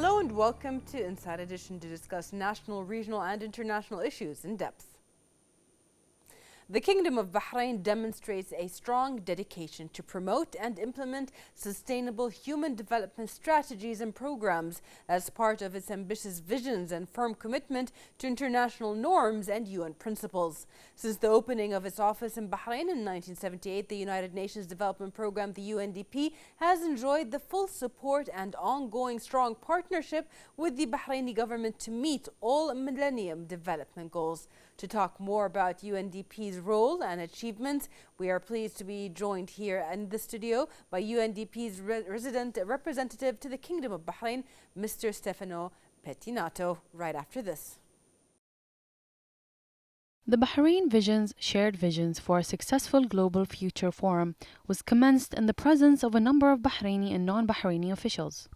Hello and welcome to Inside Edition to discuss national, regional and international issues in depth. The Kingdom of Bahrain demonstrates a strong dedication to promote and implement sustainable human development strategies and programs as part of its ambitious visions and firm commitment to international norms and UN principles. Since the opening of its office in Bahrain in 1978, the United Nations Development Programme, the UNDP, has enjoyed the full support and ongoing strong partnership with the Bahraini government to meet all Millennium Development Goals. To talk more about UNDP's role and achievements, we are pleased to be joined here in the studio by UNDP's resident representative to the Kingdom of Bahrain, Mr. Stefano Pettinato, right after this. The Bahrain Visions Shared Visions for a Successful Global Future Forum was commenced in the presence of a number of Bahraini and non-Bahraini officials.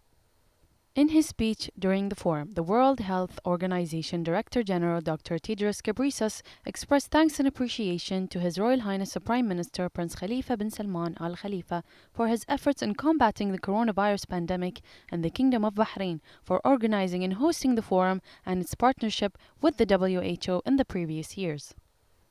In his speech during the forum, the World Health Organization Director General Dr. Tedros Ghebreyesus expressed thanks and appreciation to His Royal Highness the Prime Minister Prince Khalifa bin Salman Al Khalifa for his efforts in combating the coronavirus pandemic and the Kingdom of Bahrain for organizing and hosting the forum and its partnership with the WHO in the previous years.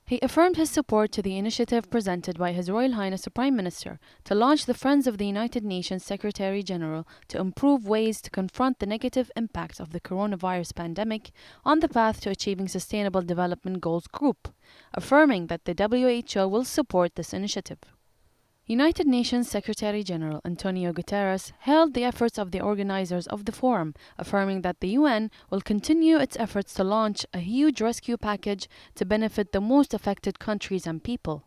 He affirmed his support to the initiative presented by His Royal Highness the Prime Minister to launch the Friends of the United Nations Secretary General to improve ways to confront the negative impacts of the coronavirus pandemic on the path to achieving Sustainable Development Goals Group, affirming that the WHO will support this initiative. United Nations Secretary General Antonio Guterres hailed the efforts of the organizers of the forum, affirming that the UN will continue its efforts to launch a huge rescue package to benefit the most affected countries and people.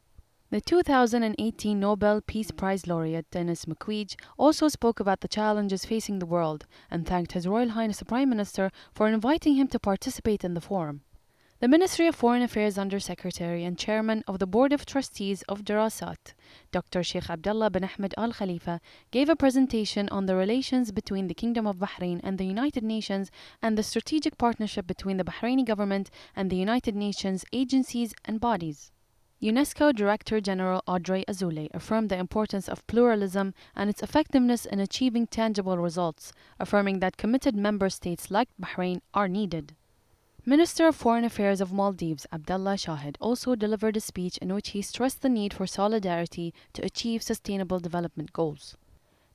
The 2018 Nobel Peace Prize laureate Denis Mukwege also spoke about the challenges facing the world and thanked His Royal Highness the Prime Minister for inviting him to participate in the forum. The Ministry of Foreign Affairs Undersecretary and Chairman of the Board of Trustees of Darasat, Dr. Sheikh Abdullah bin Ahmed Al Khalifa, gave a presentation on the relations between the Kingdom of Bahrain and the United Nations and the strategic partnership between the Bahraini government and the United Nations agencies and bodies. UNESCO Director General Audrey Azoulay affirmed the importance of pluralism and its effectiveness in achieving tangible results, affirming that committed member states like Bahrain are needed. Minister of Foreign Affairs of Maldives, Abdullah Shahid, also delivered a speech in which he stressed the need for solidarity to achieve sustainable development goals.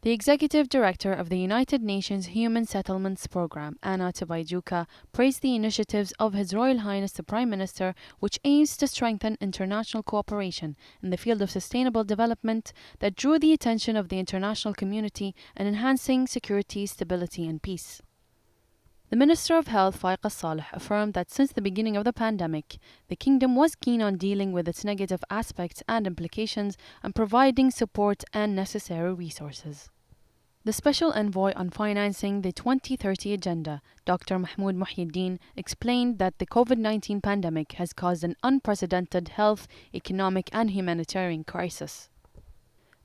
The Executive Director of the United Nations Human Settlements Programme, Anna Tibaijuka, praised the initiatives of His Royal Highness the Prime Minister, which aims to strengthen international cooperation in the field of sustainable development that drew the attention of the international community in enhancing security, stability and peace. The Minister of Health, Faiq Al-Saleh, affirmed that since the beginning of the pandemic, the Kingdom was keen on dealing with its negative aspects and implications and providing support and necessary resources. The Special Envoy on Financing the 2030 Agenda, Dr. Mahmoud Muhyiddin, explained that the COVID-19 pandemic has caused an unprecedented health, economic and humanitarian crisis.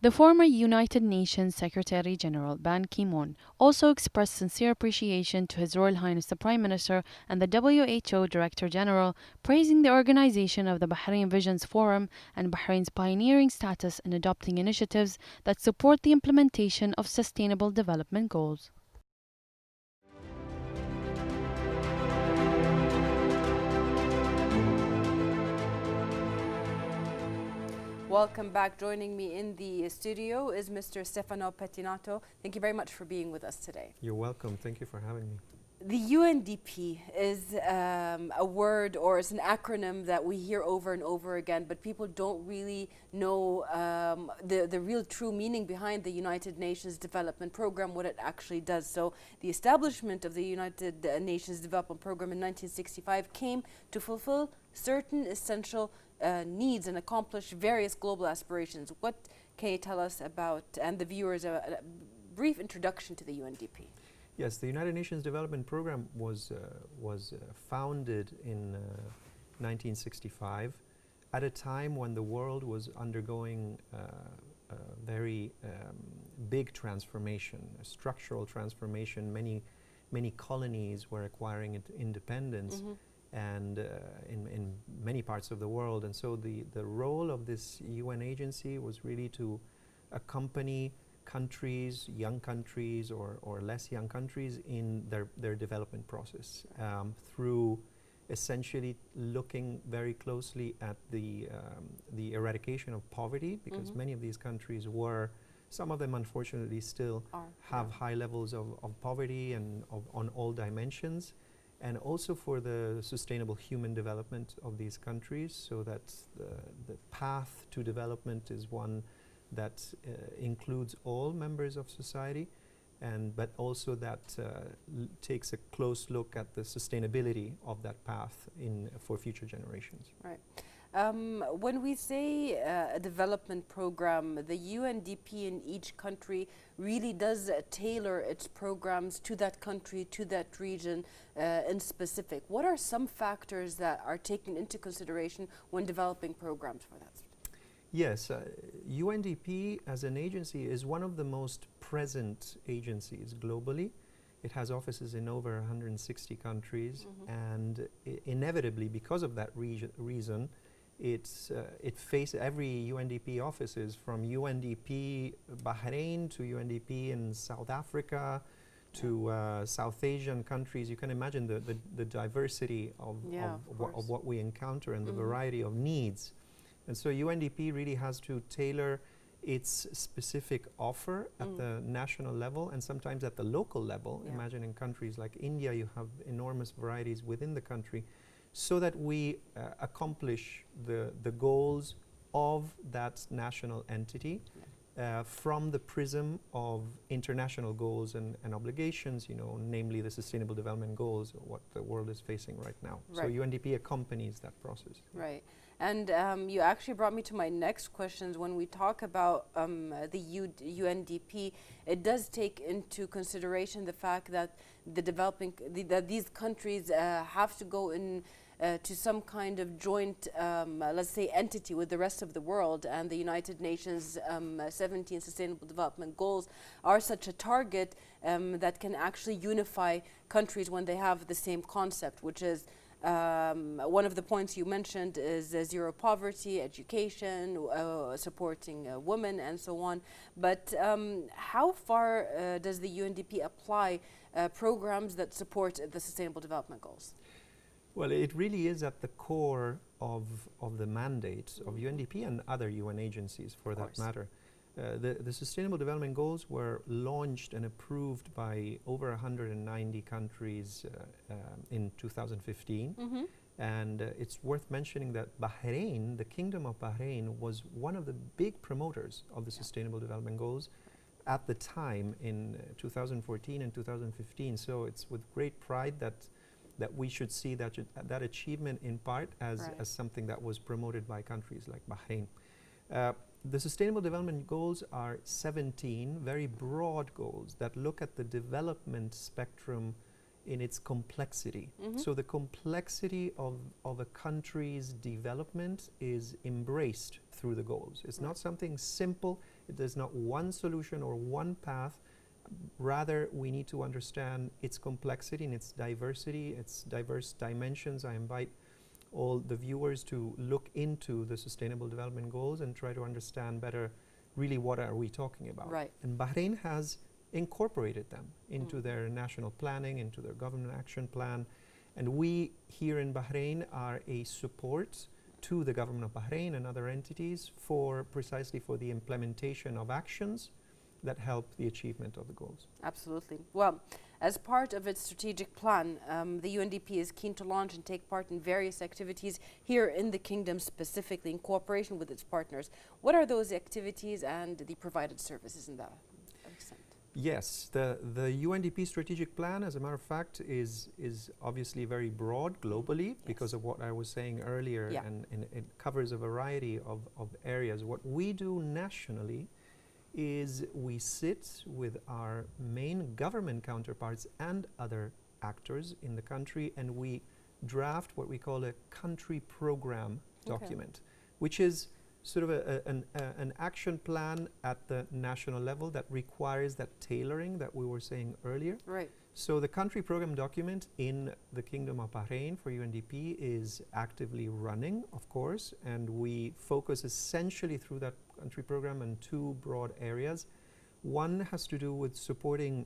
The former United Nations Secretary General Ban Ki-moon also expressed sincere appreciation to His Royal Highness the Prime Minister and the WHO Director General, praising the organization of the Bahrain Visions Forum and Bahrain's pioneering status in adopting initiatives that support the implementation of Sustainable Development Goals. Welcome back. Joining me in the studio is Mr. Stefano Pettinato. Thank you very much for being with us today. You're welcome. Thank you for having me. The UNDP is a word, or it's an acronym that we hear over and over again, but people don't really know the real true meaning behind the United Nations Development Programme, what it actually does. So the establishment of the United Nations Development Programme in 1965 came to fulfill certain essential needs and accomplish various global aspirations. What can you tell us about, and the viewers, a brief introduction to the UNDP? Yes, the United Nations Development Programme was founded in 1965 at a time when the world was undergoing a very big transformation, a structural transformation. Many colonies were acquiring independence. And in many parts of the world. And so the role of this UN agency was really to accompany countries, young countries or less young countries in their development process through essentially looking very closely at the eradication of poverty, because many of these countries were, some of them unfortunately still have high levels of poverty and on all dimensions, and also for the sustainable human development of these countries, so that the path to development is one that includes all members of society, but also that takes a close look at the sustainability of that path for future generations. Right. When we say a development program, the UNDP in each country really does tailor its programs to that country, to that region in specific. What are some factors that are taken into consideration when developing programs for that? Yes, UNDP as an agency is one of the most present agencies globally. It has offices in over 160 countries, and inevitably, because of that reason, it faces every UNDP offices, from UNDP Bahrain to UNDP in South Africa to South Asian countries. You can imagine the diversity of what we encounter and the variety of needs. And so UNDP really has to tailor its specific offer at the national level and sometimes at the local level. Imagine in countries like India, you have enormous varieties within the country, so that we accomplish the goals of that national entity from the prism of international goals and obligations, namely the Sustainable Development Goals, what the world is facing right now. So UNDP accompanies that process. Right. And you actually brought me to my next questions. When we talk about the UNDP, it does take into consideration the fact that that these countries have to go in to some kind of joint, let's say, entity with the rest of the world, and the United Nations 17 Sustainable Development Goals are such a target that can actually unify countries when they have the same concept, which is one of the points you mentioned is zero poverty, education, supporting women, and so on. But how far does the UNDP apply programs that support the Sustainable Development Goals? Well, it really is at the core of the mandate of UNDP and other UN agencies, for that matter. The Sustainable Development Goals were launched and approved by over 190 countries in 2015. And it's worth mentioning that Bahrain, the Kingdom of Bahrain, was one of the big promoters of the Sustainable Development Goals at the time in 2014 and 2015. So it's with great pride that we should see that achievement in part as something that was promoted by countries like Bahrain. The Sustainable Development Goals are 17 very broad goals that look at the development spectrum in its complexity. So the complexity of a country's development is embraced through the goals. It's not something simple. There's not one solution or one path. Rather, we need to understand its complexity and its diversity, its diverse dimensions. I invite all the viewers to look into the Sustainable Development Goals and try to understand better really what are we talking about. And Bahrain has incorporated them into their national planning, into their government action plan. And we here in Bahrain are a support to the government of Bahrain and other entities precisely for the implementation of actions that help the achievement of the goals. Absolutely. Well, as part of its strategic plan, the UNDP is keen to launch and take part in various activities here in the Kingdom, specifically in cooperation with its partners. What are those activities and the provided services in that extent? Yes, the UNDP strategic plan, as a matter of fact, is obviously very broad globally because of what I was saying earlier, and it covers a variety of areas. What we do nationally is we sit with our main government counterparts and other actors in the country, and we draft what we call a country program document, which is sort of an action plan at the national level that requires that tailoring that we were saying earlier. So the country program document in the Kingdom of Bahrain for UNDP is actively running, of course, and we focus essentially through that country program on two broad areas. One has to do with supporting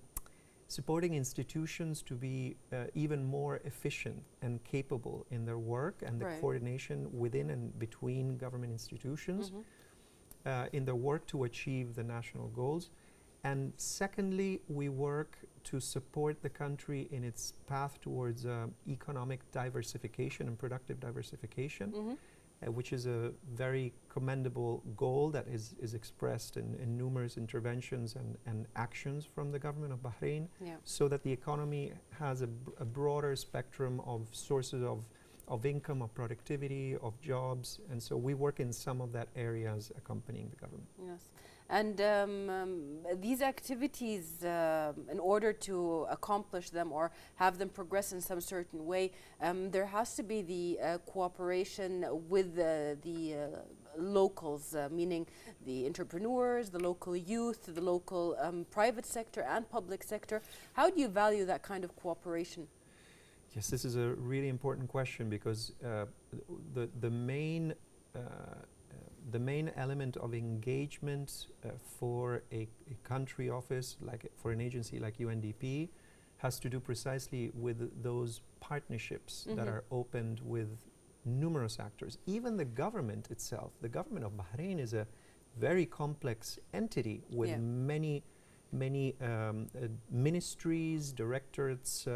institutions to be even more efficient and capable in their work and the coordination within and between government institutions in their work to achieve the national goals. And secondly, we work to support the country in its path towards economic diversification and productive diversification, which is a very commendable goal that is expressed in numerous interventions and actions from the government of Bahrain, so that the economy has a broader spectrum of sources of income, of productivity, of jobs. And so we work in some of that areas accompanying the government. Yes. And these activities, in order to accomplish them or have them progress in some certain way, there has to be the cooperation with the locals, meaning the entrepreneurs, the local youth, the local private sector and public sector. How do you value that kind of cooperation? Yes, this is a really important question, because the main element of engagement for a country office, like for an agency like UNDP, has to do precisely with those partnerships that are opened with numerous actors. Even the government itself, the government of Bahrain, is a very complex entity with many ministries, directorates,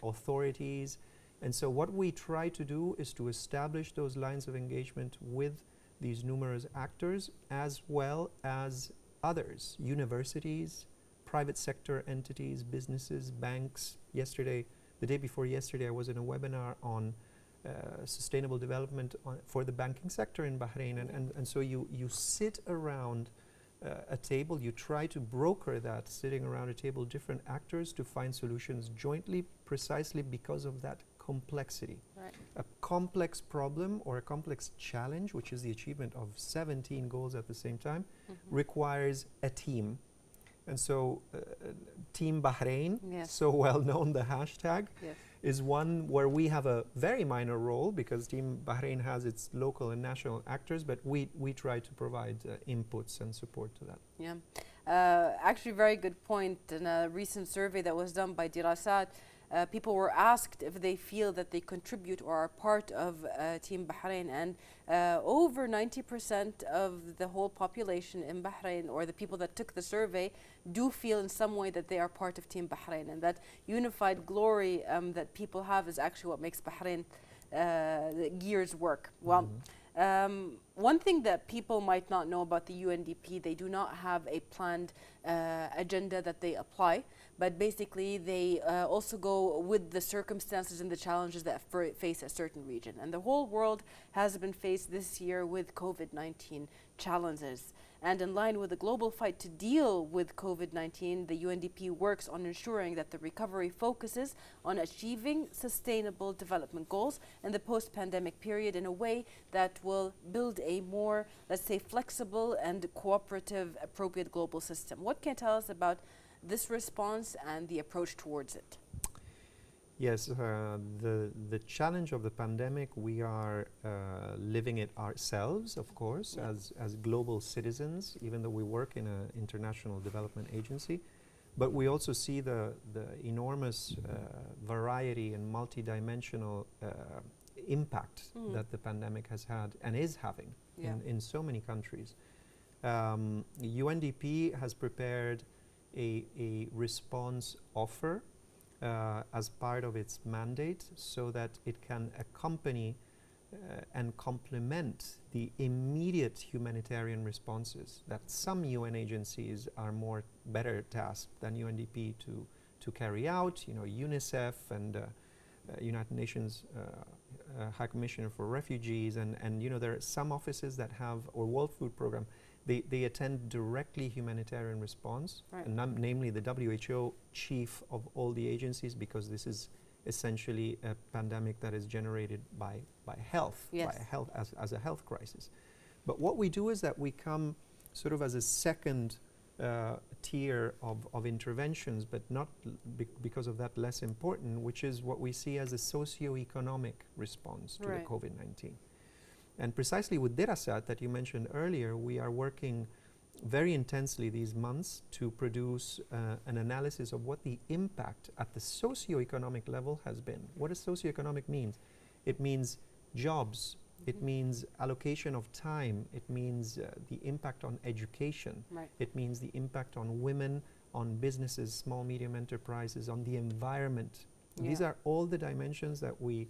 authorities. And so what we try to do is to establish those lines of engagement with these numerous actors, as well as others, universities, private sector entities, businesses, banks. The day before yesterday, I was in a webinar on sustainable development for the banking sector in Bahrain. And so you sit around a table, you try to broker that, sitting around a table, different actors to find solutions jointly, precisely because of that complexity. Right. A complex problem or a complex challenge, which is the achievement of 17 goals at the same time, requires a team. And so Team Bahrain, so well known, the hashtag, is one where we have a very minor role, because Team Bahrain has its local and national actors, but we try to provide inputs and support to that. Yeah, actually, very good point. In a recent survey that was done by Dirasat, people were asked if they feel that they contribute or are part of Team Bahrain, and over 90% of the whole population in Bahrain, or the people that took the survey, do feel in some way that they are part of Team Bahrain, and that unified glory that people have is actually what makes Bahrain the gears work. Well, one thing that people might not know about the UNDP, they do not have a planned agenda that they apply, but basically they also go with the circumstances and the challenges that face a certain region. And the whole world has been faced this year with COVID-19 challenges. And in line with the global fight to deal with COVID-19, the UNDP works on ensuring that the recovery focuses on achieving sustainable development goals in the post-pandemic period in a way that will build a more, let's say, flexible and cooperative, appropriate global system. What can you tell us about this response and the approach towards it? Yes, the challenge of the pandemic, we are living it ourselves, of course, as global citizens, even though we work in an international development agency. But we also see the enormous variety and multidimensional impact that the pandemic has had and is having in so many countries. UNDP has prepared a response offer as part of its mandate, so that it can accompany and complement the immediate humanitarian responses that some UN agencies are better tasked than UNDP to carry out. You know, UNICEF and United Nations High Commissioner for Refugees, and you know, there are some offices that have, or World Food Program, they attend directly humanitarian response, and namely the WHO chief of all the agencies, because this is essentially a pandemic that is generated by health, as a health crisis. But what we do is that we come sort of as a second tier of interventions, but not because of that less important, which is what we see as a socio-economic response to the COVID-19. And precisely with Dirasat that you mentioned earlier, we are working very intensely these months to produce an analysis of what the impact at the socioeconomic level has been. What does socioeconomic mean? It means jobs, it means allocation of time, it means the impact on education, Right. it means the impact on women, on businesses, small, medium enterprises, on the environment. Yeah. These are all the dimensions that we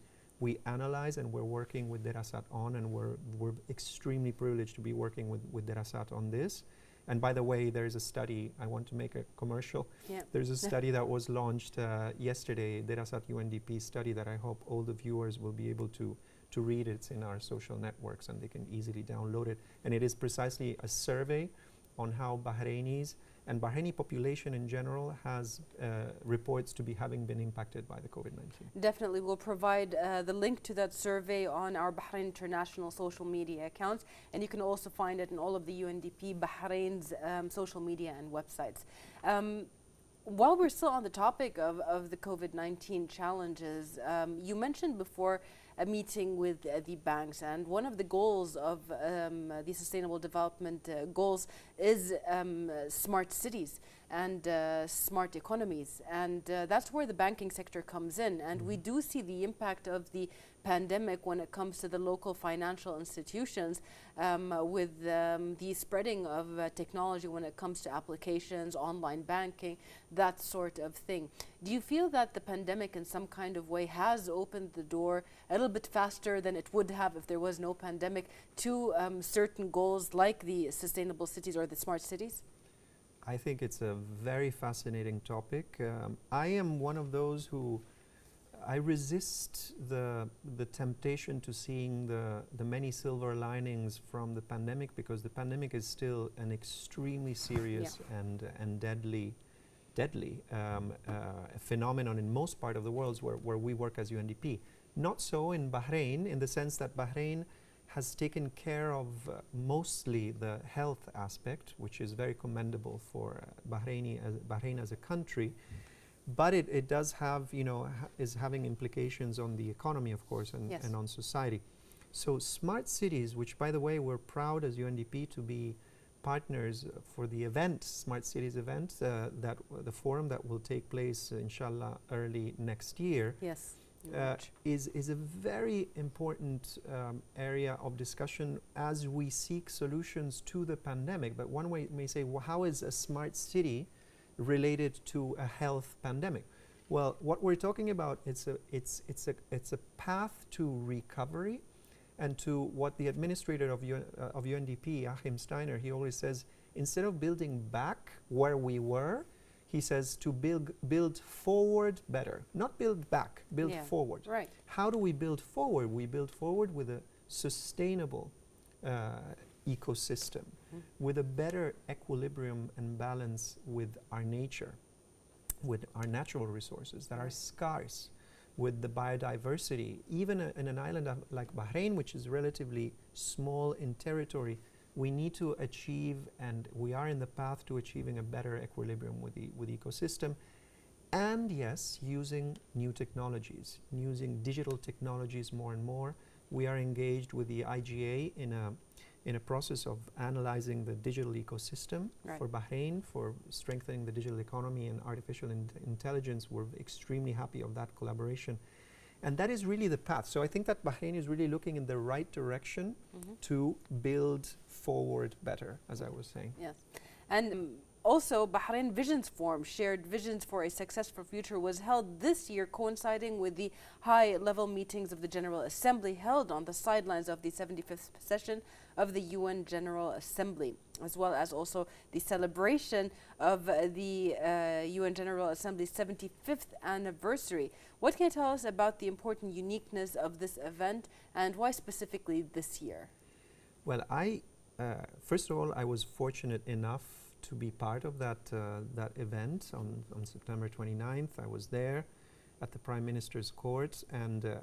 analyze, and we're working with Derasat on, and we're extremely privileged to be working with Derasat on this. And by the way, there's a study, I want to make a commercial. Yeah. There's a study that was launched yesterday, Derasat UNDP study, that I hope all the viewers will be able to read. It's in our social networks and they can easily download it. And it is precisely a survey on how Bahrainis and Bahraini population in general has reports to be having been impacted by the COVID-19. Definitely, we'll provide the link to that survey on our Bahrain International social media accounts, and you can also find it in all of the UNDP Bahrain's social media and websites. While we're still on the topic of the COVID-19 challenges, you mentioned before a meeting with the banks, and one of the goals of the Sustainable Development Goals is smart cities and smart economies, and that's where the banking sector comes in. And we do see the impact of the pandemic when it comes to the local financial institutions, with the spreading of technology when it comes to applications, online banking, that sort of thing. Do you feel that the pandemic in some kind of way has opened the door a little bit faster than it would have if there was no pandemic to certain goals like the sustainable cities or the smart cities? I think it's a very fascinating topic. I am one of those who I resist the temptation to seeing the many silver linings from the pandemic, because the pandemic is still an extremely serious and deadly phenomenon in most part of the world where we work as UNDP. Not so in Bahrain, in the sense that Bahrain has taken care of mostly the health aspect, which is very commendable for Bahrain as a country. But it does have, is having implications on the economy, of course, and on society. So smart cities, which by the way, we're proud as UNDP to be partners for the event, Smart Cities event, the forum that will take place, inshallah, early next year. Yes. Is a very important area of discussion as we seek solutions to the pandemic. But one way may say, well, how is a smart city related to a health pandemic? Well, what we're talking about, it's a path to recovery, and to what the administrator of UNDP, Achim Steiner, he always says, instead of building back where we were, he says to build forward better. Not build back, build forward. Right. How do we build forward? We build forward with a sustainable ecosystem, with a better equilibrium and balance with our nature, with our natural resources that are scarce, with the biodiversity. Even in an island like Bahrain, which is relatively small in territory, we need to achieve, and we are in the path to achieving a better equilibrium with the ecosystem. And yes, using new technologies, using digital technologies more and more. We are engaged with the IGA in a process of analyzing the digital ecosystem for Bahrain, for strengthening the digital economy and artificial intelligence. We're extremely happy of that collaboration. And that is really the path. So I think that Bahrain is really looking in the right direction to build forward better, as I was saying. Yes. And also, Bahrain Visions Forum, Shared Visions for a Successful Future, was held this year, coinciding with the high-level meetings of the General Assembly held on the sidelines of the 75th session of the UN General Assembly, as well as also the celebration of the UN General Assembly's 75th anniversary. What can you tell us about the important uniqueness of this event, and why specifically this year? Well, first of all, I was fortunate enough to be part of that event on September 29th. I was there at the Prime Minister's court, and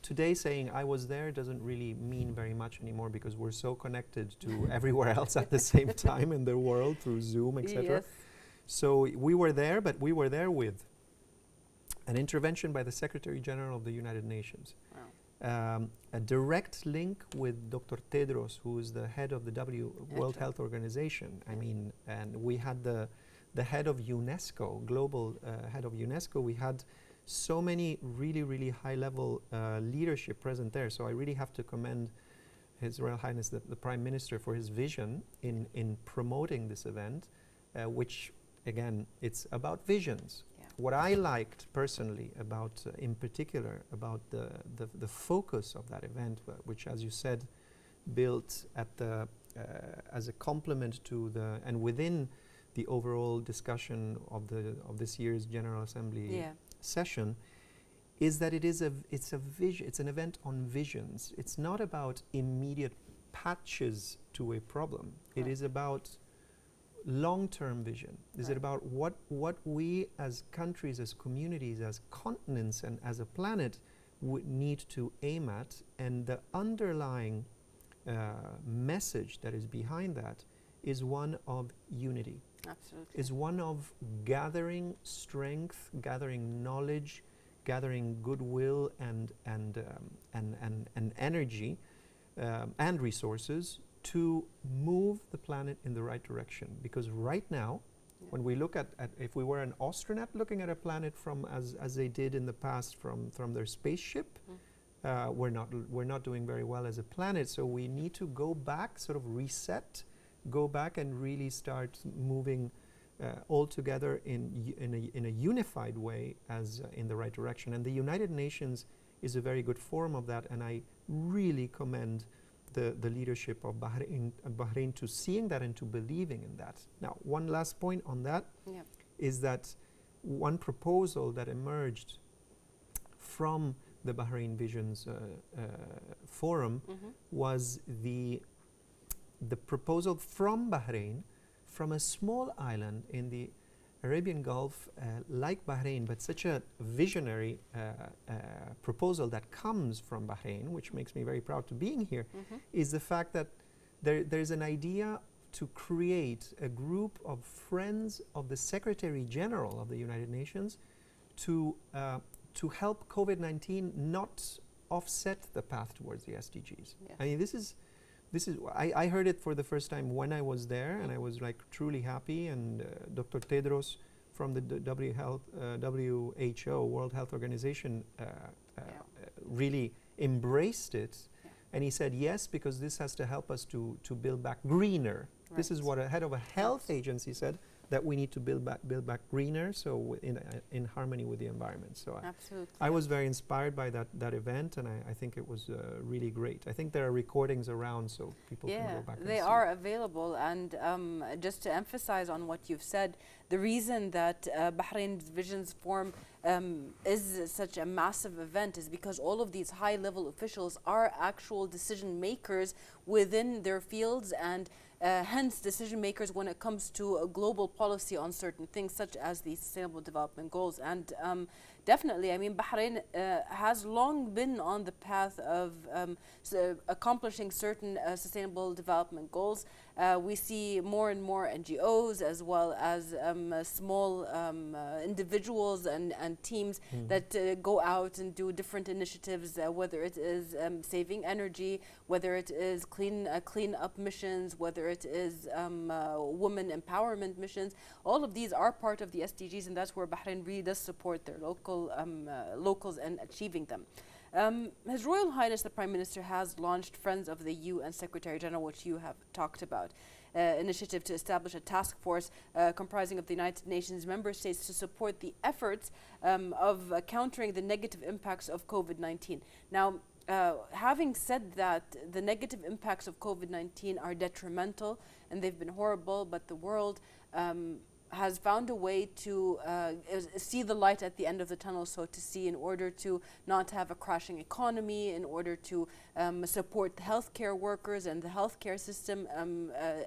today saying I was there doesn't really mean very much anymore, because we're so connected to everywhere else at the same time in the world through Zoom, etc. Yes. So we were there, but we were there with an intervention by the Secretary General of the United Nations. Wow. a direct link with Dr. Tedros, who is the head of the World Health Organization. I mean, and we had the head of UNESCO, global head of UNESCO. We had so many really, really high-level leadership present there. So I really have to commend His Royal Highness the Prime Minister for his vision in promoting this event, which, again, it's about visions. What I liked personally about, in particular, about the focus of that event, which, as you said, built at the as a complement to the and within the overall discussion of this year's General Assembly session, is that it's a vision. It's an event on visions. It's not about immediate patches to a problem. It is about long-term vision. Is it about what we as countries, as communities, as continents, and as a planet would need to aim at, and the underlying message that is behind that is one of unity. Absolutely. Is one of gathering strength, gathering knowledge, gathering goodwill and energy and resources to move the planet in the right direction. Because right now, when we look at if we were an astronaut looking at a planet from as they did in the past from their spaceship, we're not doing very well as a planet. So we need to go back, sort of reset, go back and really start moving all together in a unified way as in the right direction. And the United Nations is a very good forum of that, and I really commend the leadership of Bahrain to seeing that and to believing in that. Now, one last point on that is that one proposal that emerged from the Bahrain Visions Forum was the proposal from Bahrain, from a small island in the Arabian Gulf like Bahrain, but such a visionary proposal that comes from Bahrain, which makes me very proud to being here, is the fact that there's an idea to create a group of friends of the Secretary General of the United Nations to help COVID-19 not offset the path towards the SDGs. I mean, this is I heard it for the first time when I was there, and I was like truly happy. And Dr. Tedros from the WHO, World Health Organization, really embraced it, and he said yes, because this has to help us to build back greener. Right. This is what a head of a health agency said, that we need to build back greener, so in harmony with the environment. So I was very inspired by that event, and I think it was really great. I think there are recordings around, so people can go back and see. They are available. And just to emphasize on what you've said, the reason that Bahrain's Visions Forum is such a massive event is because all of these high-level officials are actual decision makers within their fields, and hence decision makers when it comes to a global policy on certain things such as the Sustainable Development Goals. And definitely, I mean, Bahrain has long been on the path of accomplishing certain Sustainable Development Goals. We see more and more NGOs as well as small individuals and teams that go out and do different initiatives, whether it is saving energy, whether it is clean up missions, whether it is women empowerment missions. All of these are part of the SDGs, and that's where Bahrain really does support their locals and achieving them. His Royal Highness the Prime Minister has launched Friends of the UN Secretary General, which you have talked about, initiative to establish a task force comprising of the United Nations member states to support the efforts of countering the negative impacts of COVID-19. Now, having said that, the negative impacts of COVID-19 are detrimental and they've been horrible, but the world has found a way to see the light at the end of the tunnel, so to see, in order to not have a crashing economy, in order to support the healthcare workers and the healthcare system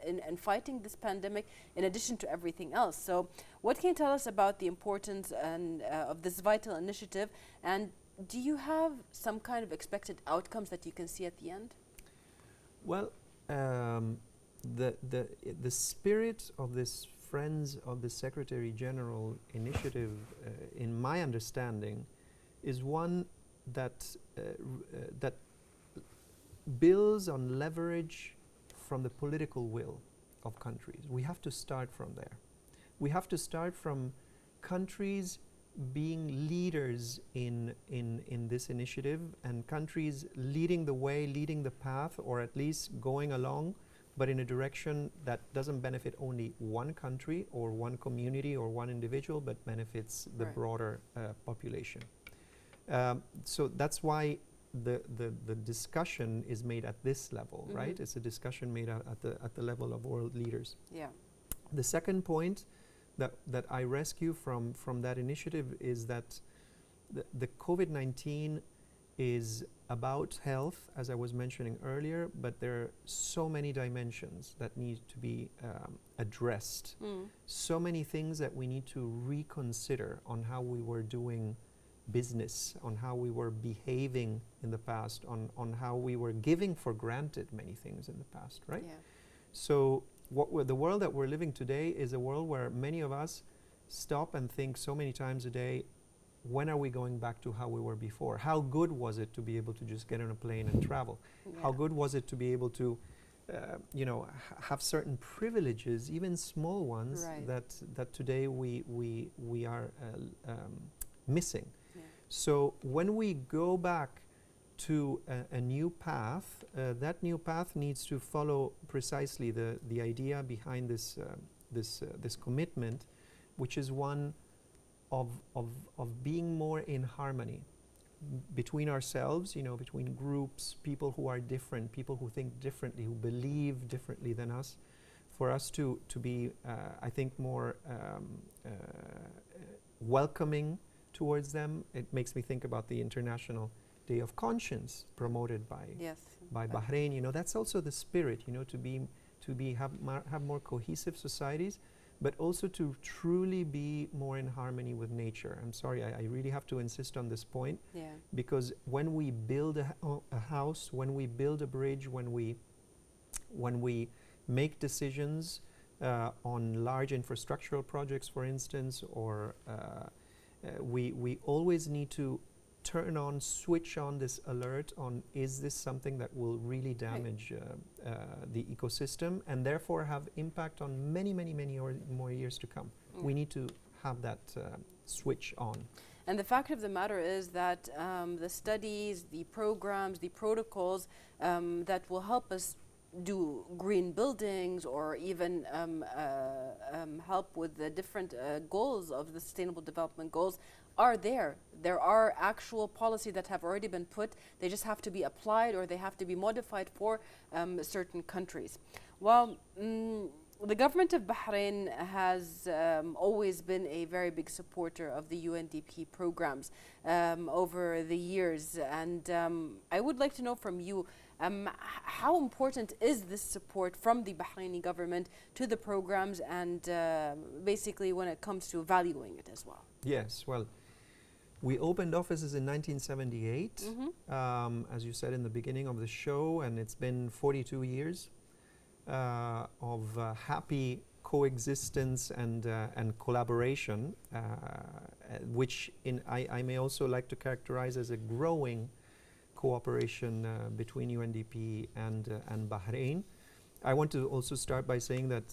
in fighting this pandemic, in addition to everything else. So what can you tell us about the importance of this vital initiative, and do you have some kind of expected outcomes that you can see at the end? Well, the spirit of this Friends of the Secretary General initiative, in my understanding, is one that builds on leverage from the political will of countries. We have to start from there. We have to start from countries being leaders in this initiative, and countries leading the way, leading the path, or at least going along, but in a direction that doesn't benefit only one country or one community or one individual, but benefits the broader population. So that's why the discussion is made at this level, right? It's a discussion made at the level of world leaders. Yeah. The second point that I rescue from that initiative is that the COVID-19 is about health, as I was mentioning earlier, but there are so many dimensions that need to be addressed. So many things that we need to reconsider on how we were doing business, on how we were behaving in the past, on how we were giving for granted many things in the past, right? Yeah. So the world that we're living today is a world where many of us stop and think so many times a day, when are we going back to how we were before? How good was it to be able to just get on a plane and travel? Yeah. How good was it to be able to have certain privileges, even small ones, Right. that today we are missing. Yeah. So when we go back to a new path, that new path needs to follow precisely the idea behind this commitment, which is one of being more in harmony between ourselves, between groups, people who are different, people who think differently, who believe differently than us, for us to be, I think, more welcoming towards them. It makes me think about the International Day of Conscience promoted by Bahrain. That's also the spirit, to have more cohesive societies, but also to truly be more in harmony with nature. I'm sorry, I really have to insist on this point, because when we build a house, when we build a bridge, when we make decisions on large infrastructural projects, for instance, or we always need to switch on this alert on, is this something that will really damage the ecosystem and therefore have impact on many more years to come. We need to have that switch on. And the fact of the matter is that the studies, the programs, the protocols that will help us do green buildings, or even help with the different goals of the Sustainable Development Goals, are there. There are actual policies that have already been put. They just have to be applied, or they have to be modified for certain countries. Well, the government of Bahrain has always been a very big supporter of the UNDP programs over the years. And I would like to know from you, how important is this support from the Bahraini government to the programs, and basically when it comes to valuing it as well? Yes, well, we opened offices in 1978, as you said in the beginning of the show, and it's been 42 years of happy coexistence and collaboration, which I may also like to characterize as a growing cooperation between UNDP and Bahrain. I want to also start by saying that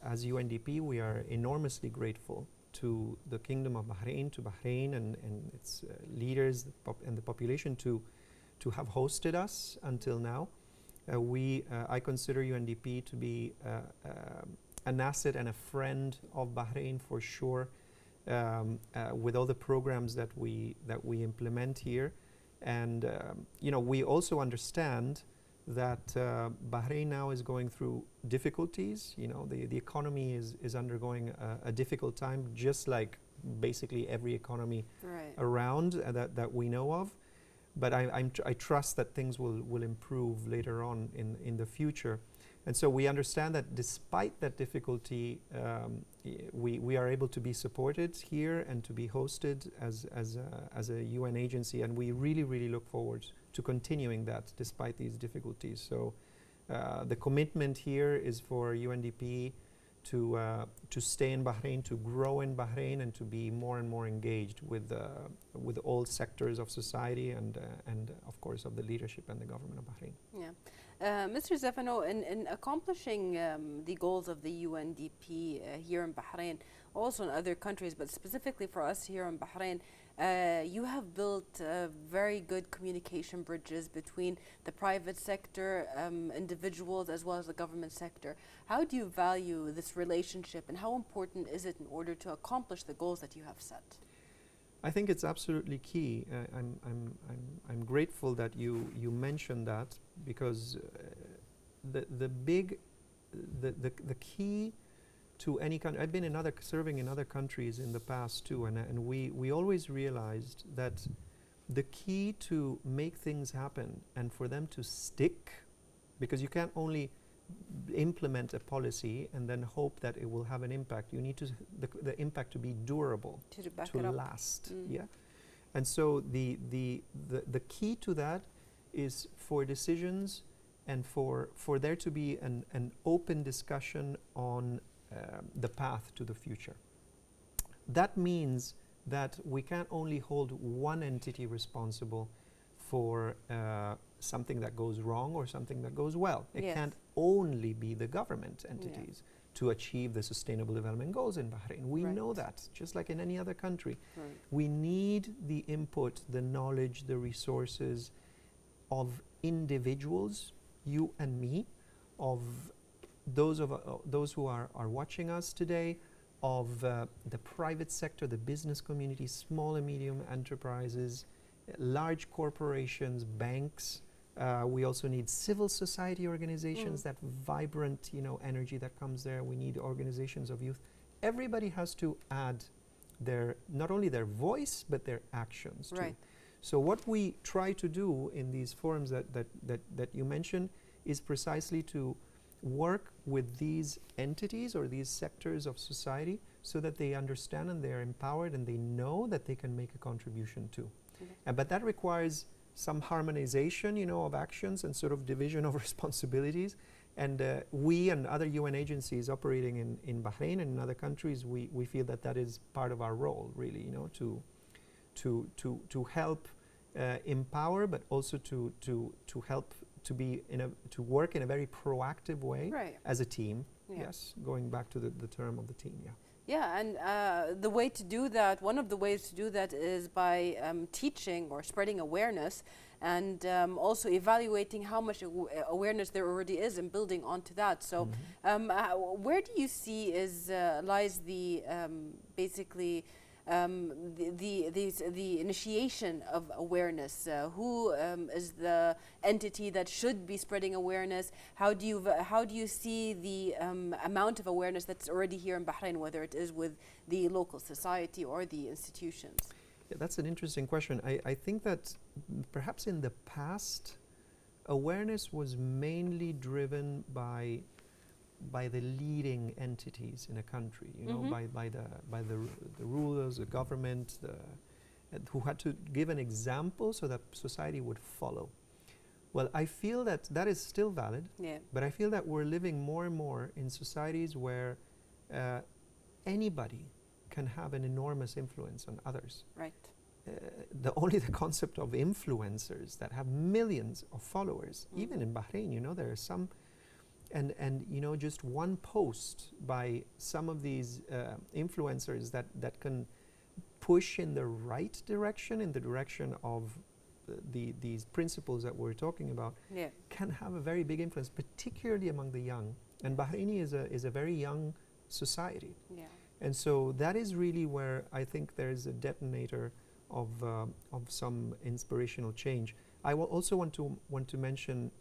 as UNDP, we are enormously grateful to the Kingdom of Bahrain, to Bahrain and its leaders and the population to have hosted us until now. I consider UNDP to be an asset and a friend of Bahrain for sure, with all the programs that we implement here. And we also understand that Bahrain now is going through difficulties. The economy is undergoing a difficult time, just like basically every economy around that we know of. But I trust that things will improve later on in the future. And so we understand that despite that difficulty, we are able to be supported here and to be hosted as a UN agency, and we really look forward to continuing that despite these difficulties. So the commitment here is for UNDP to stay in Bahrain, to grow in Bahrain, and to be more and more engaged with all sectors of society and of course of the leadership and the government of Bahrain. Yeah. Mr. Zafano, in accomplishing the goals of the UNDP here in Bahrain, also in other countries, but specifically for us here in Bahrain, you have built very good communication bridges between the private sector, individuals, as well as the government sector. How do you value this relationship, and how important is it in order to accomplish the goals that you have set? I think it's absolutely key. I'm grateful that you mentioned that, because the key to any country. I've been serving in other countries in the past too, and we always realized that the key to make things happen and for them to stick, because you can't only implement a policy and then hope that it will have an impact. You need the impact to be durable, to last. Yeah, and so the key to that is for decisions and for there to be an open discussion on the path to the future. That means that we can't only hold one entity responsible for something that goes wrong or something that goes well. It can't only be the government entities to achieve the Sustainable Development Goals in Bahrain. We know that, just like in any other country. We need the input, the knowledge, the resources of individuals, you and me, of those who are watching us today, of the private sector, the business community, small and medium enterprises, large corporations, banks. We also need civil society organizations, that vibrant, energy that comes there. We need organizations of youth. Everybody has to add not only their voice, but their actions too. So what we try to do in these forums that you mentioned is precisely to work with these entities or these sectors of society so that they understand and they're empowered and they know that they can make a contribution too. But that requires some harmonization, of actions and sort of division of responsibilities. And we and other UN agencies operating in Bahrain and in other countries, we feel that is part of our role, really, to help empower, but also to help to work in a very proactive way as a team. Yes, going back to the term of the team. Yeah, and the way to do that, one of the ways to do that is by teaching or spreading awareness, and also evaluating how much awareness there already is and building onto that. So where do you see lies the basically the initiation of awareness? Who is the entity that should be spreading awareness? How do you see the amount of awareness that's already here in Bahrain, whether it is with the local society or the institutions? Yeah, that's an interesting question. I think that perhaps in the past, awareness was mainly driven by the leading entities in a country, by the rulers, the government, who had to give an example so that society would follow. Well, I feel that is still valid, but I feel that we're living more and more in societies where anybody can have an enormous influence on others. Only the concept of influencers that have millions of followers, even in Bahrain, there are some. And just one post by some of these influencers that can push in the right direction, in the direction of these principles that we're talking about, can have a very big influence, particularly among the young. And Bahraini is a very young society. And so that is really where I think there is a detonator of some inspirational change. I will also want to mention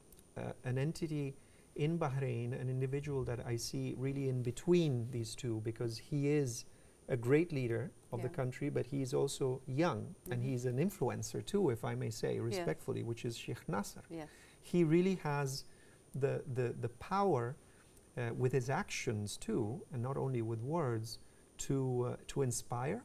an entity in Bahrain, an individual that I see really in between these two, because he is a great leader of the country, but he is also young, and he's an influencer too, if I may say respectfully, which is Sheikh Nasser. He really has the power with his actions too, and not only with words, to inspire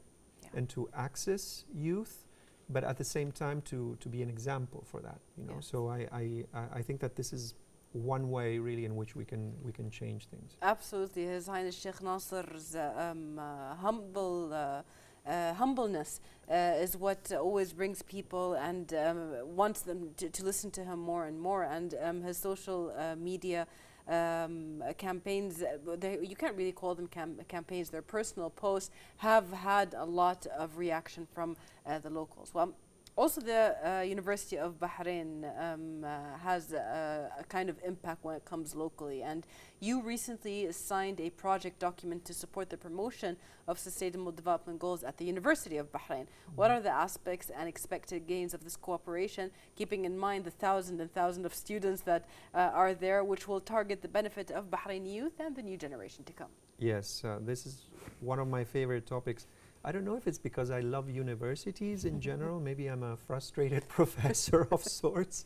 and to access youth, but at the same time to be an example for that. So I think that this is one way really in which we can change things. Absolutely. His Highness Sheikh Nasser's humbleness is what always brings people and wants them to listen to him more and more. And his social media campaigns, you can't really call them campaigns, their personal posts have had a lot of reaction from the locals. Well, also the University of Bahrain has a kind of impact when it comes locally, and you recently signed a project document to support the promotion of sustainable development goals at the University of Bahrain. What are the aspects and expected gains of this cooperation, keeping in mind the thousands and thousands of students that are there, which will target the benefit of Bahraini youth and the new generation to come? Yes, this is one of my favorite topics. I don't know if it's because I love universities in general. Maybe I'm a frustrated professor of sorts.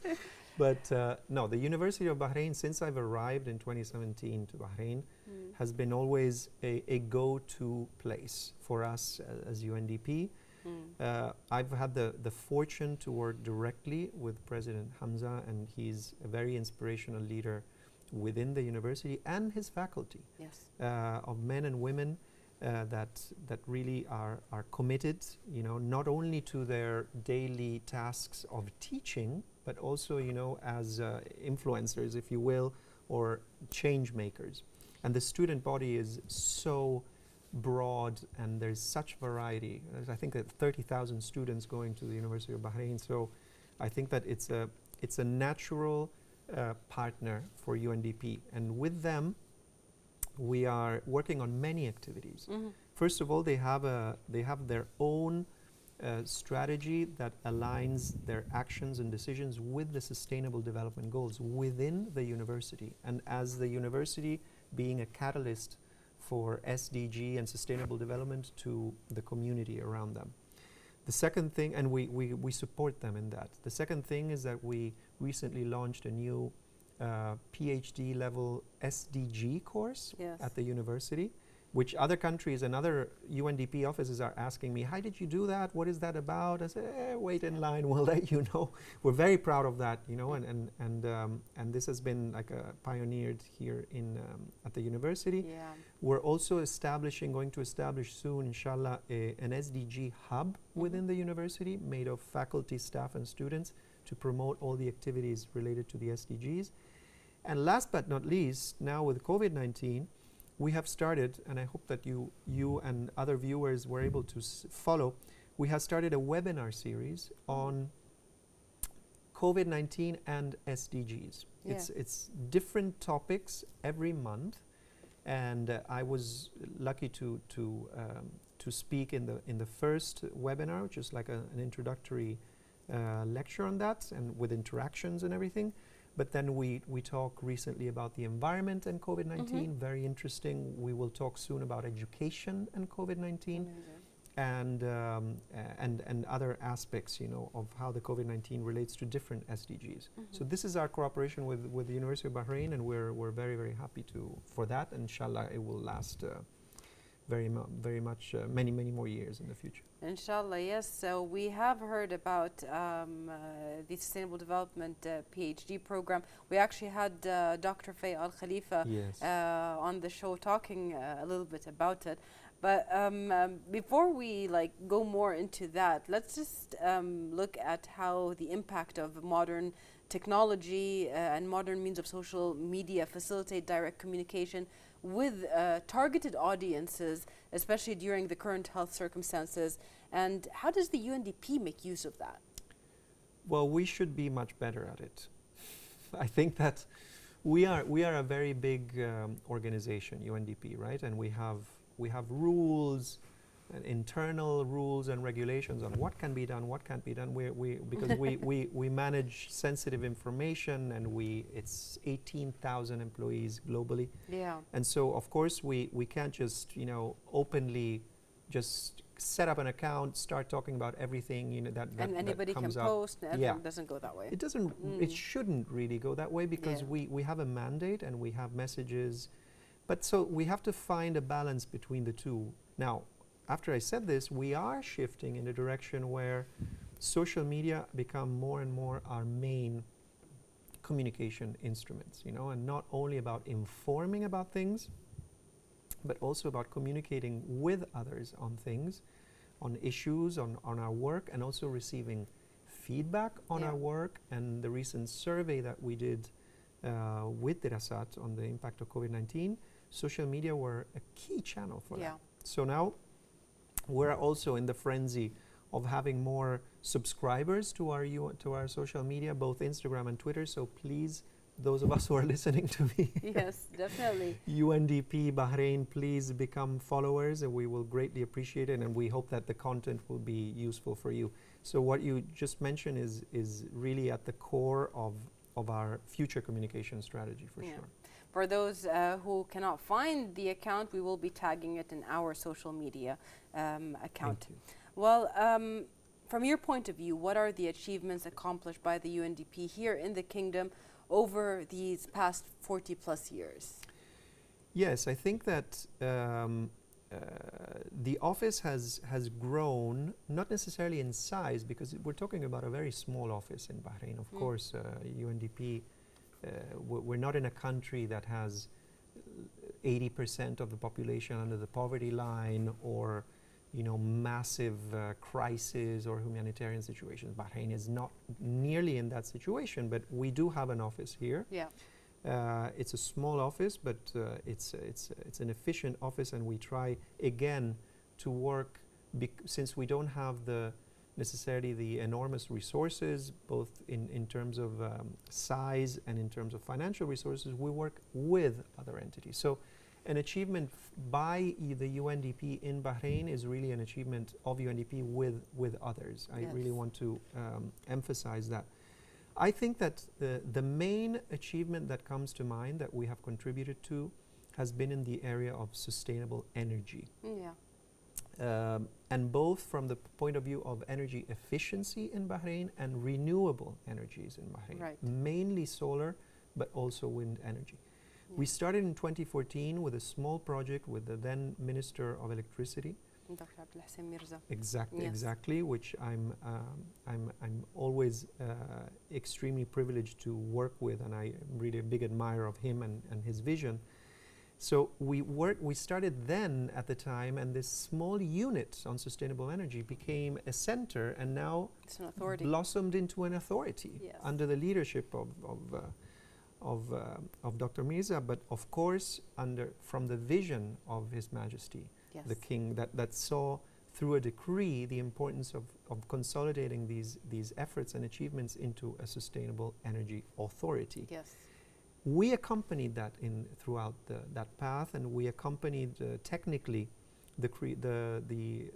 But no, the University of Bahrain, since I've arrived in 2017 to Bahrain, has been always a go-to place for us as UNDP. I've had the fortune to work directly with President Hamza, and he's a very inspirational leader within the university and his faculty. Yes. Of men and women that really are committed, not only to their daily tasks of teaching, but also, as influencers, if you will, or change makers. And the student body is so broad, and there's such variety. There's, I think, 30,000 students going to the University of Bahrain. So I think that it's a natural partner for UNDP, and with them we are working on many activities. First of all, they have their own strategy that aligns their actions and decisions with the Sustainable Development Goals within the university, and as the university being a catalyst for SDG and sustainable development to the community around them. The second thing, and we support them in that. The second thing is that we recently launched a new PhD level SDG course at the university, which other countries and other UNDP offices are asking me, how did you do that? What is that about? I said, wait in line, we'll let you know. We're very proud of that, and this has been like pioneered here at the university. We're also going to establish soon, inshallah, an SDG hub within the university made of faculty, staff, and students to promote all the activities related to the SDGs. And last but not least, now with COVID-19, we have started, and I hope that you and other viewers were able to follow, we have started a webinar series on COVID-19 and SDGs. It's different topics every month, and I was lucky to speak in the first webinar, which is like an introductory lecture on that, and with interactions and everything. But then we talked recently about the environment and COVID-19, very interesting. We will talk soon about education and COVID-19, and other aspects, of how the COVID-19 relates to different SDGs. So this is our cooperation with the University of Bahrain, and we're very, very happy for that. And inshallah, it will last very much many more years in the future. Inshallah, yes. So we have heard about the Sustainable Development PhD program. We actually had Dr. Faye Al Khalifa on the show talking a little bit about it. But before we go more into that, let's just look at how the impact of modern technology and modern means of social media facilitate direct communication with targeted audiences, especially during the current health circumstances. And how does the UNDP make use of that? Well, we should be much better at it. I think that we are a very big organization, UNDP, right? And we have rules, internal rules and regulations on what can be done, what can't be done. Because we manage sensitive information, and it's 18,000 employees globally. And so of course we can't just openly just set up an account, start talking about everything that and anybody that comes can up. post. It doesn't go that way. It doesn't. It shouldn't really go that way, because we have a mandate and we have messages. But so we have to find a balance between the two. Now, after I said this, we are shifting in a direction where social media become more and more our main communication instruments, you know, and not only about informing about things, but also about communicating with others on things, on issues, on our work, and also receiving feedback on our work. And the recent survey that we did with Dirasat on the impact of COVID-19, social media were a key channel for that. So now we're also in the frenzy of having more subscribers to our social media, both Instagram and Twitter. So please, those of us who are listening to me, yes, definitely, UNDP Bahrain, please become followers, and we will greatly appreciate it, and we hope that the content will be useful for you. So what you just mentioned is really at the core of our future communication strategy, for sure. For those who cannot find the account, we will be tagging it in our social media account. Well, from your point of view, what are the achievements accomplished by the UNDP here in the Kingdom over these past 40 plus years? Yes, I think that the office has grown, not necessarily in size, because we're talking about a very small office in Bahrain. Of course, UNDP, we're not in a country that has 80% of the population under the poverty line, or massive crisis or humanitarian situations. Bahrain is not nearly in that situation, but we do have an office here. It's a small office, but it's an efficient office, and we try again to work, since we don't have necessarily the enormous resources, both in terms of size and in terms of financial resources. We work with other entities. So an achievement by the UNDP in Bahrain is really an achievement of UNDP with others. I really want to emphasize that. I think that the main achievement that comes to mind that we have contributed to has been in the area of sustainable energy. And both from the point of view of energy efficiency in Bahrain and renewable energies in Bahrain. Mainly solar, but also wind energy. We started in 2014 with a small project with the then Minister of Electricity. Exactly, which I'm always extremely privileged to work with, and I'm really a big admirer of him and his vision. So we started then at the time, and this small unit on sustainable energy became a center, and now it's an authority. Blossomed into an authority under the leadership of Dr. Mirza, but of course from the vision of His Majesty, the King, that saw through a decree the importance of consolidating these efforts and achievements into a sustainable energy authority. We accompanied that throughout that path, and we accompanied technically the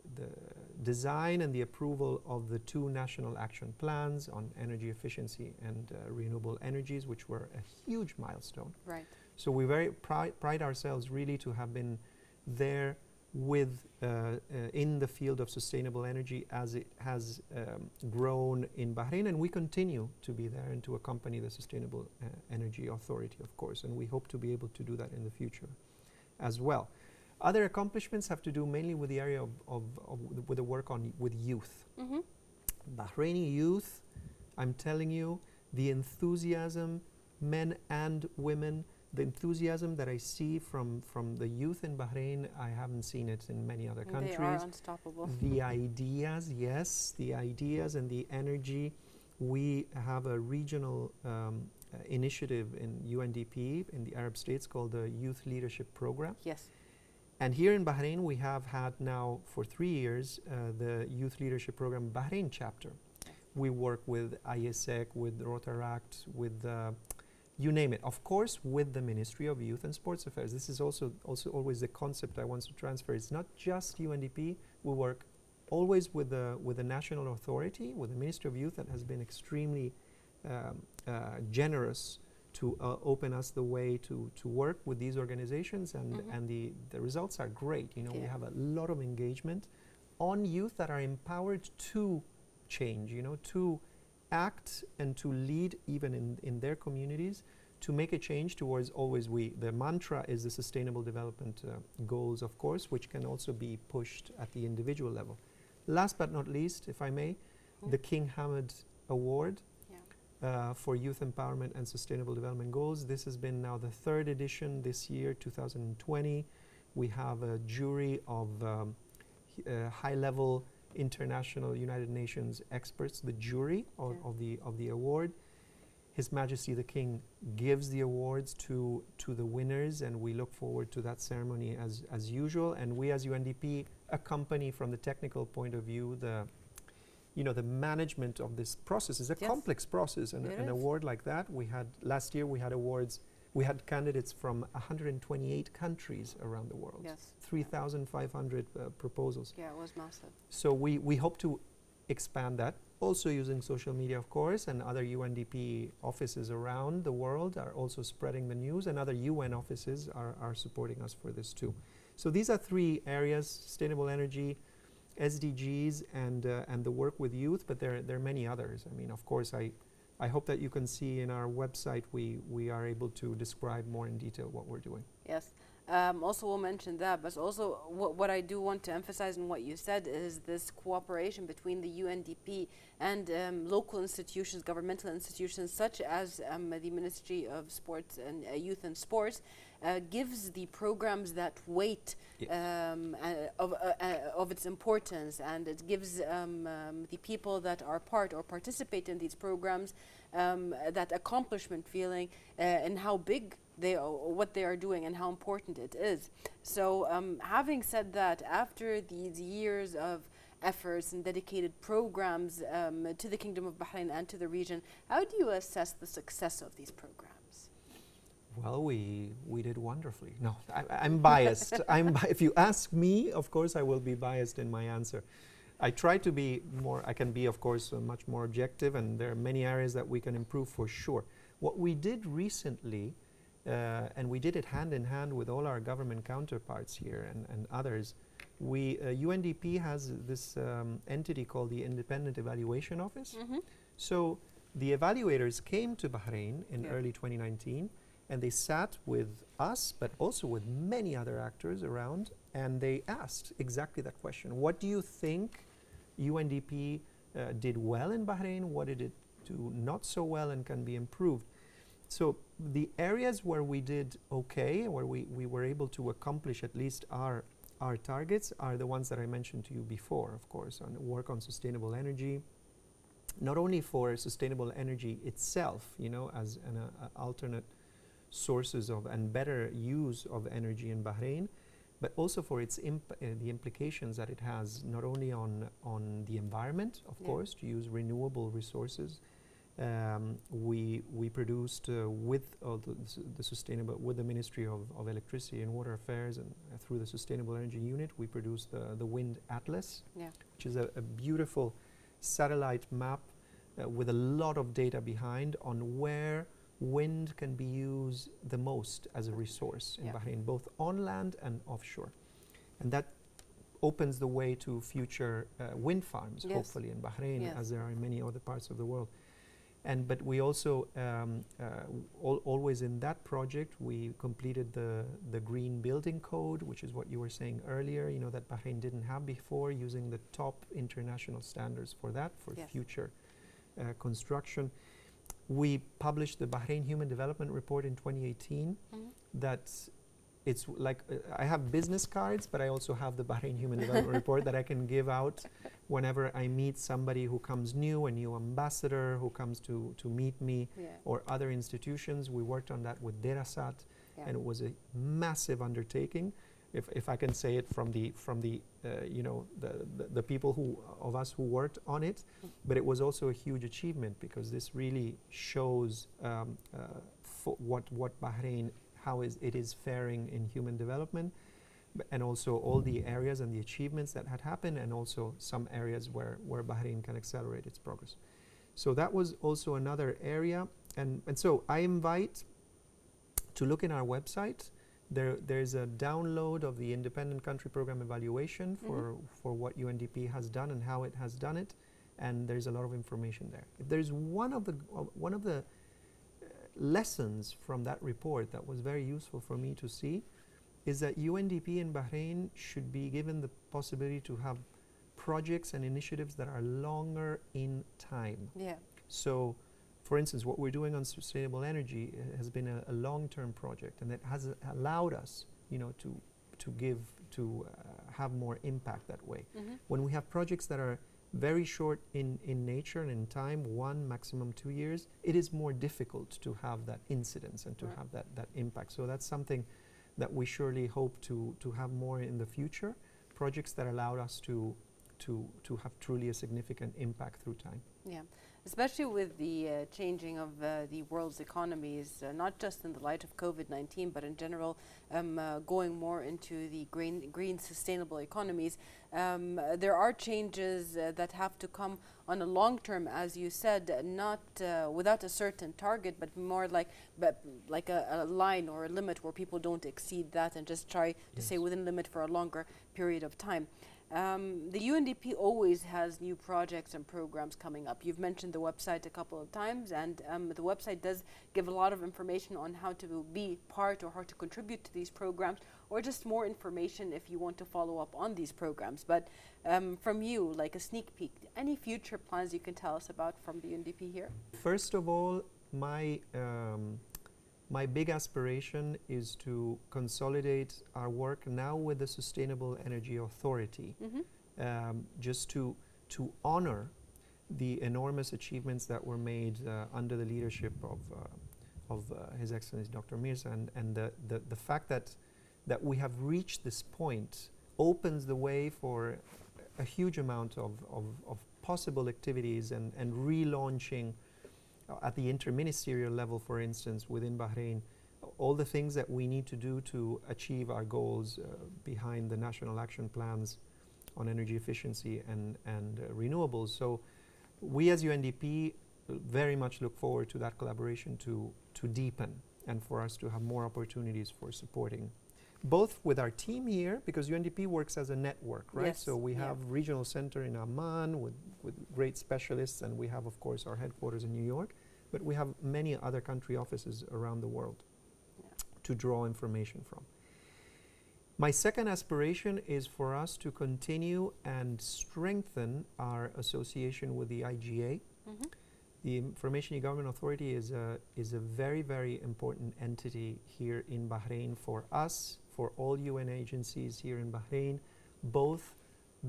design and the approval of the 2 national action plans on energy efficiency and renewable energies, which were a huge milestone. So we very pride ourselves really to have been there in the field of sustainable energy as it has grown in Bahrain, and we continue to be there and to accompany the Sustainable Energy Authority, of course, and we hope to be able to do that in the future as well. Other accomplishments have to do mainly with the area with the work with youth. Bahraini youth, I'm telling you, the enthusiasm, men and women, the enthusiasm that I see from the youth in Bahrain, I haven't seen it in many other countries. They are unstoppable. The ideas, yes, the ideas and the energy. We have a regional initiative in UNDP in the Arab states called the Youth Leadership Program. And here in Bahrain, we have had now for 3 years the Youth Leadership Program Bahrain chapter. We work with ISEC, with Rotaract, with you name it. Of course, with the Ministry of Youth and Sports Affairs. This is also always the concept I want to transfer. It's not just UNDP. We work always with the national authority, with the Ministry of Youth, that has been extremely generous to open us the way to work with these organizations, and the results are great. We have a lot of engagement on youth that are empowered to change, to act and to lead even in their communities, to make a change towards the mantra is the sustainable development goals, of course, which can also be pushed at the individual level. Last but not least, if I may, the King Hamad Award for youth empowerment and sustainable development goals. This has been now the third edition this year, 2020. We have a jury of high-level international United Nations experts, the jury of the award. His Majesty the King gives the awards to the winners, and we look forward to that ceremony as usual. And we as UNDP accompany from the technical point of view the management of this process. Is a complex process, and an award like that. Last year we had awards. We had candidates from 128 countries around the world. 3,500 proposals. Yeah, it was massive. So we hope to expand that, also using social media, of course, and other UNDP offices around the world are also spreading the news, and other UN offices are supporting us for this too. So these are three areas: sustainable energy, SDGs, and the work with youth, but there are many others. I mean, of course, I hope that you can see in our website we are able to describe more in detail what we're doing. Yes. Also, we'll mention that, but also what I do want to emphasize in what you said is this cooperation between the UNDP and local institutions, governmental institutions, such as the Ministry of Sports and Youth and Sports, gives the programs that weight of its importance, and it gives the people that are part or participate in these programs that accomplishment feeling and how big what they are doing and how important it is. So having said that, after these years of efforts and dedicated programs to the Kingdom of Bahrain and to the region, how do you assess the success of these programs? Well, we did wonderfully. No, I'm biased. If you ask me, of course, I will be biased in my answer. I try to be more, I can be, of course, much more objective, and there are many areas that we can improve for sure. What we did recently, and we did it hand in hand with all our government counterparts here and others, UNDP has this entity called the Independent Evaluation Office. So the evaluators came to Bahrain in early 2019, and they sat with us, but also with many other actors around, and they asked exactly that question. What do you think UNDP did well in Bahrain? What did it do not so well and can be improved? So the areas where we did okay, where we were able to accomplish at least our targets, are the ones that I mentioned to you before, of course, on work on sustainable energy, not only for sustainable energy itself, as an alternate sources of and better use of energy in Bahrain, but also for its the implications that it has not only on the environment, of course, to use renewable resources. We produced with the Ministry of Electricity and Water Affairs and through the Sustainable Energy Unit, we produced the Wind Atlas, which is a beautiful satellite map with a lot of data behind on where wind can be used the most as a resource in Bahrain, both on land and offshore. And that opens the way to future wind farms, hopefully in Bahrain, as there are in many other parts of the world. But we also, always in that project, we completed the Green Building Code, which is what you were saying earlier, that Bahrain didn't have before, using the top international standards for that, for future construction. We published the Bahrain Human Development Report in 2018. It's like, I have business cards, but I also have the Bahrain Human Development Report that I can give out whenever I meet somebody who comes new, a new ambassador who comes to meet me, or other institutions. We worked on that with Derasat, and it was a massive undertaking, if I can say it from the people of us who worked on it. But it was also a huge achievement, because this really shows what Bahrain, how it is faring in human development, and also all the areas and the achievements that had happened, and also some areas where Bahrain can accelerate its progress. So that was also another area. And so I invite to look in our website. There's a download of the Independent Country Program Evaluation for what UNDP has done and how it has done it, and there's a lot of information there. If there's one of the lessons from that report that was very useful for me to see, is that UNDP in Bahrain should be given the possibility to have projects and initiatives that are longer in time. So for instance, what we're doing on sustainable energy has been a long-term project, and it has allowed us, to have more impact that way. When we have projects that are very short in nature and in time, 1 maximum 2 years, it is more difficult to have that incidence and to have that impact. So that's something that we surely hope to have more in the future, projects that allow us to have truly a significant impact through time. Yeah, especially with the changing of the world's economies, not just in the light of COVID-19, but in general, going more into the green sustainable economies. There are changes that have to come on a long term, as you said, not without a certain target, but more like a line or a limit where people don't exceed that and just try to stay within limit for a longer period of time. The UNDP always has new projects and programs coming up. You've mentioned the website a couple of times, and the website does give a lot of information on how to be part or how to contribute to these programs, or just more information if you want to follow up on these programs. But from you, like a sneak peek, any future plans you can tell us about from the UNDP here? First of all, my big aspiration is to consolidate our work now with the Sustainable Energy Authority, just to honor the enormous achievements that were made under the leadership of His Excellency Dr. Mirza, and the fact that we have reached this point opens the way for a huge amount of possible activities and relaunching at the interministerial level, for instance, within Bahrain, all the things that we need to do to achieve our goals behind the national action plans on energy efficiency and renewables. So we as UNDP very much look forward to that collaboration to deepen and for us to have more opportunities for supporting both with our team here, because UNDP works as a network, right? Yes. So we have regional center in Amman with great specialists, and we have, of course, our headquarters in New York, but we have many other country offices around the world to draw information from. My second aspiration is for us to continue and strengthen our association with the IGA. The Information E-Government Authority is a very, very important entity here in Bahrain for us, for all UN agencies here in Bahrain, both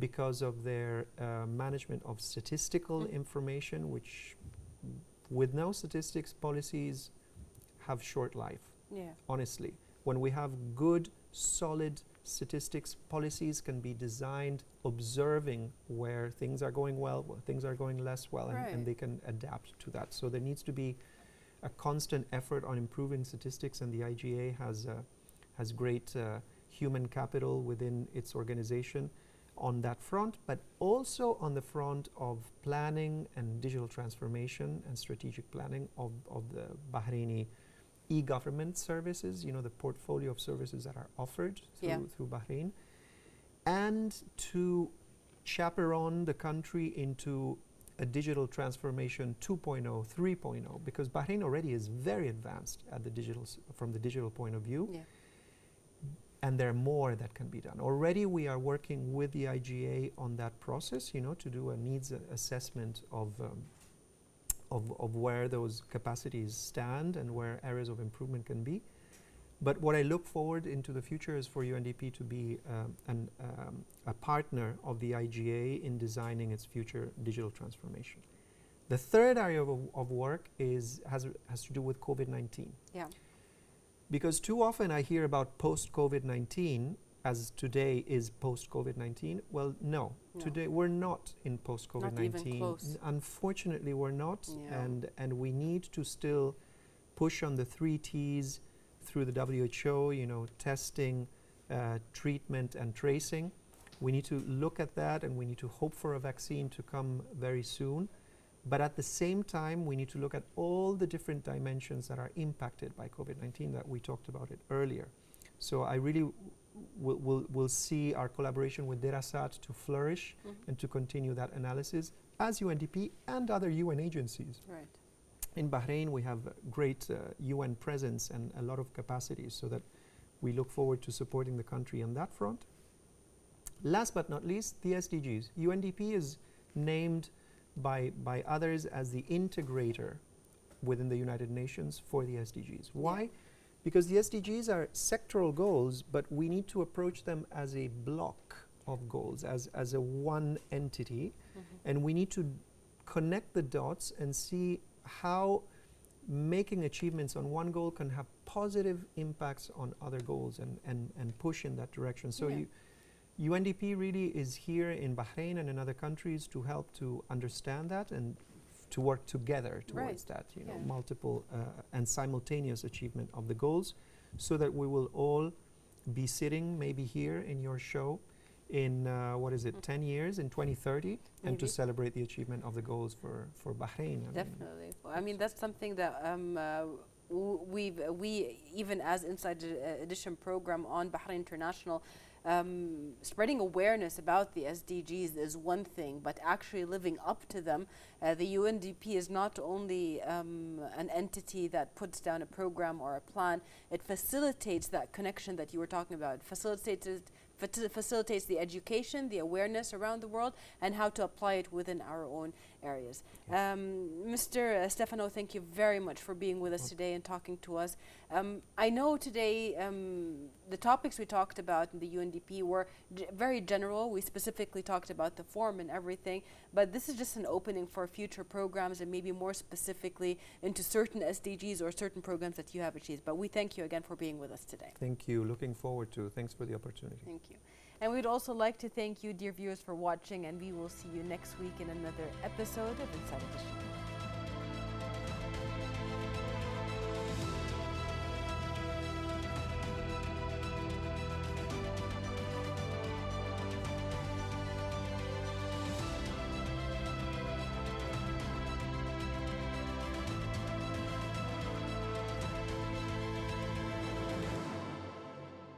because of their management of statistical information, which with no statistics, policies have short life, honestly. When we have good, solid statistics, policies can be designed observing where things are going well, where things are going less well, and they can adapt to that. So there needs to be a constant effort on improving statistics, and the IGA has great human capital within its organization on that front, but also on the front of planning and digital transformation and strategic planning of the Bahraini e-government services, the portfolio of services that are offered through Bahrain, and to chaperone the country into a digital transformation 2.0, 3.0, because Bahrain already is very advanced at from the digital point of view. And there are more that can be done. Already we are working with the IGA on that process, to do a needs assessment of where those capacities stand and where areas of improvement can be. But what I look forward into the future is for UNDP to be a partner of the IGA in designing its future digital transformation. The third area of work has to do with COVID-19. Because too often I hear about post-COVID-19 as today is post-COVID-19. Well, no. Today we're not in post-COVID-19. Not even close. Unfortunately, we're not, and we need to still push on the 3 T's through the WHO, testing, treatment, and tracing. We need to look at that, and we need to hope for a vaccine to come very soon. But at the same time, we need to look at all the different dimensions that are impacted by COVID-19 that we talked about it earlier. So I really will see our collaboration with Dirasat to flourish and to continue that analysis as UNDP and other UN agencies. In Bahrain, we have great UN presence and a lot of capacities, so that we look forward to supporting the country on that front. Last but not least, the SDGs. UNDP is named by others as the integrator within the United Nations for the SDGs. Why? Because the SDGs are sectoral goals, but we need to approach them as a block of goals, as a one entity, and we need to connect the dots and see how making achievements on one goal can have positive impacts on other goals and push in that direction. So UNDP really is here in Bahrain and in other countries to help to understand that and to work together towards that, you know, multiple and simultaneous achievement of the goals, so that we will all be sitting maybe here in your show in 10 years, in 2030, and to celebrate the achievement of the goals for Bahrain. Definitely. I mean, that's something that we even as Inside Edition program on Bahrain International, spreading awareness about the SDGs is one thing, but actually living up to them. The UNDP is not only an entity that puts down a program or a plan, it facilitates that connection that you were talking about. Facilitates the education, the awareness around the world, and how to apply it within our own areas. Mr. Stefano, thank you very much for being with us today and talking to us. I know today the topics we talked about in the UNDP were very general. We specifically talked about the form and everything, but this is just an opening for future programs and maybe more specifically into certain SDGs or certain programs that you have achieved. But we thank you again for being with us today. Thank you. Looking forward to. Thanks for the opportunity. Thank you. And we'd also like to thank you, dear viewers, for watching, and we will see you next week in another episode of Inside Edition.